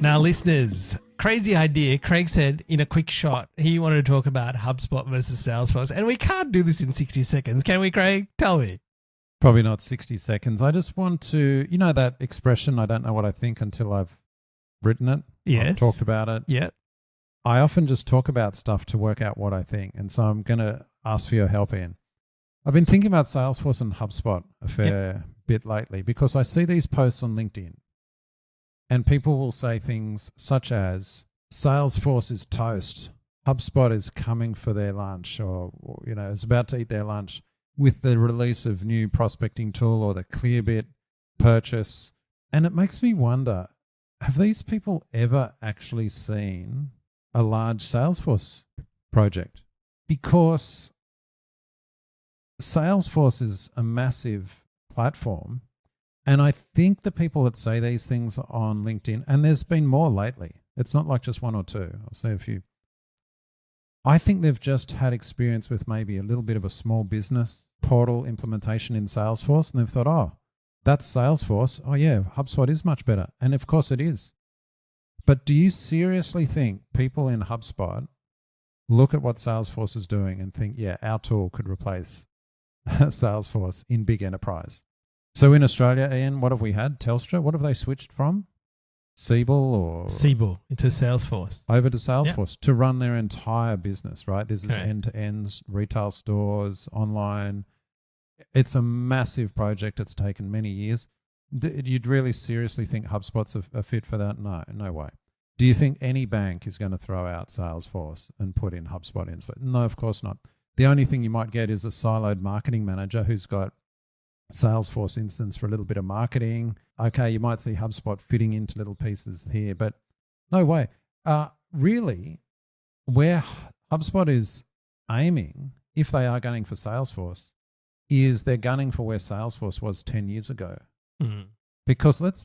Now, listeners, crazy idea. Craig said in a quick shot he wanted to talk about HubSpot versus Salesforce, and we can't do this in 60 seconds. Can we, Craig? Tell me. Probably not 60 seconds. I just want to, you know that expression, I don't know what I think until I've written it. Yes. I've talked about it. Yeah. I often just talk about stuff to work out what I think. And so I'm going to ask for your help, Ian. I've been thinking about Salesforce and HubSpot a fair bit lately because I see these posts on LinkedIn and people will say things such as Salesforce is toast, HubSpot is coming for their lunch, or you know, is about to eat their lunch with the release of new prospecting tool or the Clearbit purchase. And it makes me wonder, have these people ever actually seen a large Salesforce project? Because Salesforce is a massive platform. And I think the people that say these things on LinkedIn, and there's been more lately, it's not like just one or two, I'll say a few. I think they've just had experience with maybe a little bit of a small business portal implementation in Salesforce, and they've thought, oh, that's Salesforce. Oh yeah, HubSpot is much better. And of course it is. But do you seriously think people in HubSpot look at what Salesforce is doing and think, yeah, our tool could replace Salesforce in big enterprise? So in Australia, Ian, what have we had? Telstra, what have they switched from? Siebel into Salesforce. Over to Salesforce to run their entire business, right? This is end-to-end, retail stores, online. It's a massive project. It's taken many years. You'd really seriously think HubSpot's a fit for that? No way. Do you think any bank is going to throw out Salesforce and put in HubSpot in? No, of course not. The only thing you might get is a siloed marketing manager who's got Salesforce instance for a little bit of marketing. Okay, you might see HubSpot fitting into little pieces here, but no way. Really, where HubSpot is aiming, if they are gunning for Salesforce, is they're gunning for where Salesforce was 10 years ago. Mm. Because let's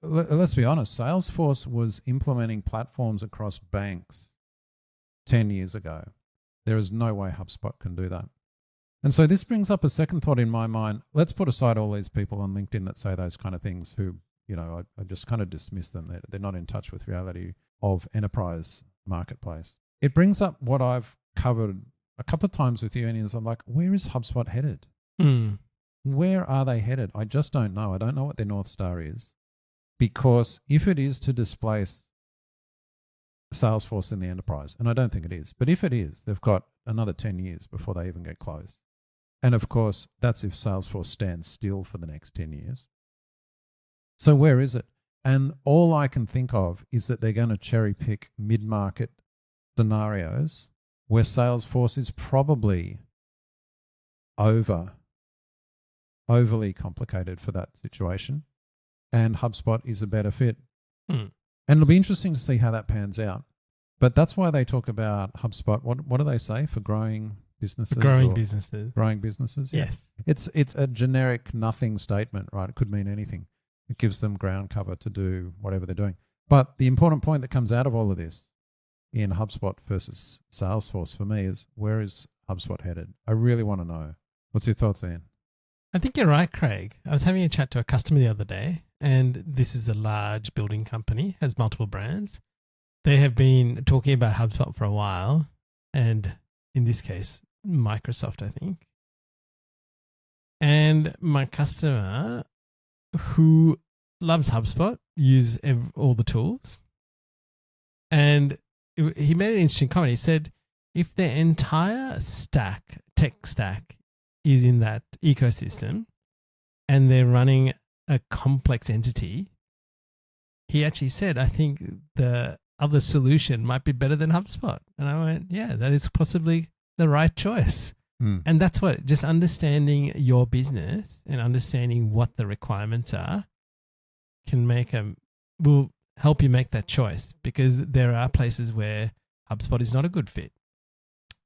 be honest, Salesforce was implementing platforms across banks 10 years ago. There is no way HubSpot can do that. And so this brings up a second thought in my mind. Let's put aside all these people on LinkedIn that say those kind of things who, you know, I just kind of dismiss them. They're not in touch with reality of enterprise marketplace. It brings up what I've covered a couple of times with you, and I'm like, where is HubSpot headed? Mm. Where are they headed? I just don't know. I don't know what their North Star is. Because if it is to displace Salesforce in the enterprise, and I don't think it is, but if it is, they've got another 10 years before they even get close. And of course, that's if Salesforce stands still for the next 10 years. So where is it? And all I can think of is that they're going to cherry pick mid-market scenarios where Salesforce is probably overly complicated for that situation, and HubSpot is a better fit. Mm. And it'll be interesting to see how that pans out. But that's why they talk about HubSpot. What do they say for growing businesses? Growing businesses. Growing businesses, yeah. Yes. It's a generic nothing statement, right? It could mean anything. It gives them ground cover to do whatever they're doing. But the important point that comes out of all of this in HubSpot versus Salesforce for me is, where is HubSpot headed? I really want to know. What's your thoughts, Ian? I think you're right, Craig. I was having a chat to a customer the other day, and this is a large building company, has multiple brands. They have been talking about HubSpot for a while, and in this case, Microsoft, I think. And my customer, who loves HubSpot, uses all the tools, and he made an interesting comment. He said, if their entire tech stack, is in that ecosystem and they're running a complex entity, he actually said, I think the other solution might be better than HubSpot. And I went, yeah, that is possibly the right choice. Mm. And that's what, just understanding your business and understanding what the requirements are will help you make that choice, because there are places where HubSpot is not a good fit.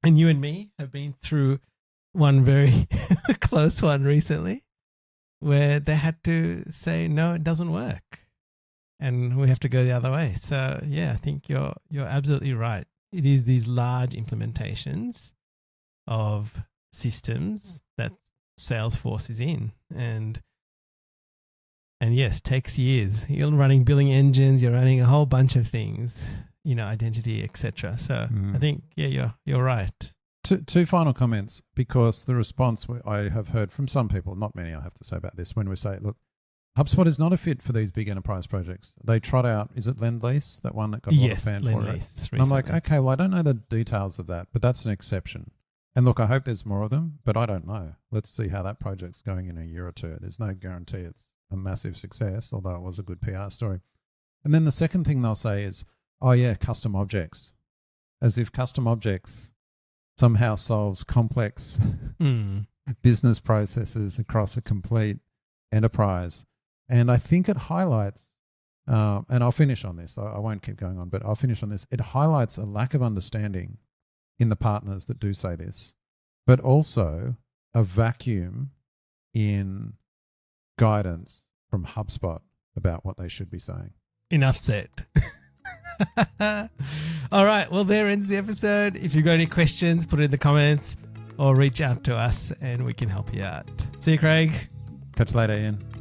And you and me have been through one very close one recently where they had to say, no, it doesn't work. And we have to go the other way. So yeah, I think you're absolutely right. It is these large implementations of systems that Salesforce is in. And And yes, takes years. You're running billing engines, you're running a whole bunch of things, identity, etc. So I think, you're right. Two final comments, because the response I have heard from some people, not many I have to say about this, when we say, look, HubSpot is not a fit for these big enterprise projects. They trot out, is it Lend-Lease, that one that got a lot of fan for it? And I'm like, okay, well, I don't know the details of that, but that's an exception. And look, I hope there's more of them, but I don't know. Let's see how that project's going in a year or two. There's no guarantee it's a massive success, although it was a good PR story. And then the second thing they'll say is, oh yeah, custom objects. As if custom objects somehow solves complex business processes across a complete enterprise. And I think it highlights, and I'll finish on this, I won't keep going on, but I'll finish on this. It highlights a lack of understanding in the partners that do say this, but also a vacuum in guidance from HubSpot about what they should be saying. Enough said. All right. Well, there ends the episode. If you've got any questions, put it in the comments or reach out to us and we can help you out. See you, Craig. Catch you later, Ian.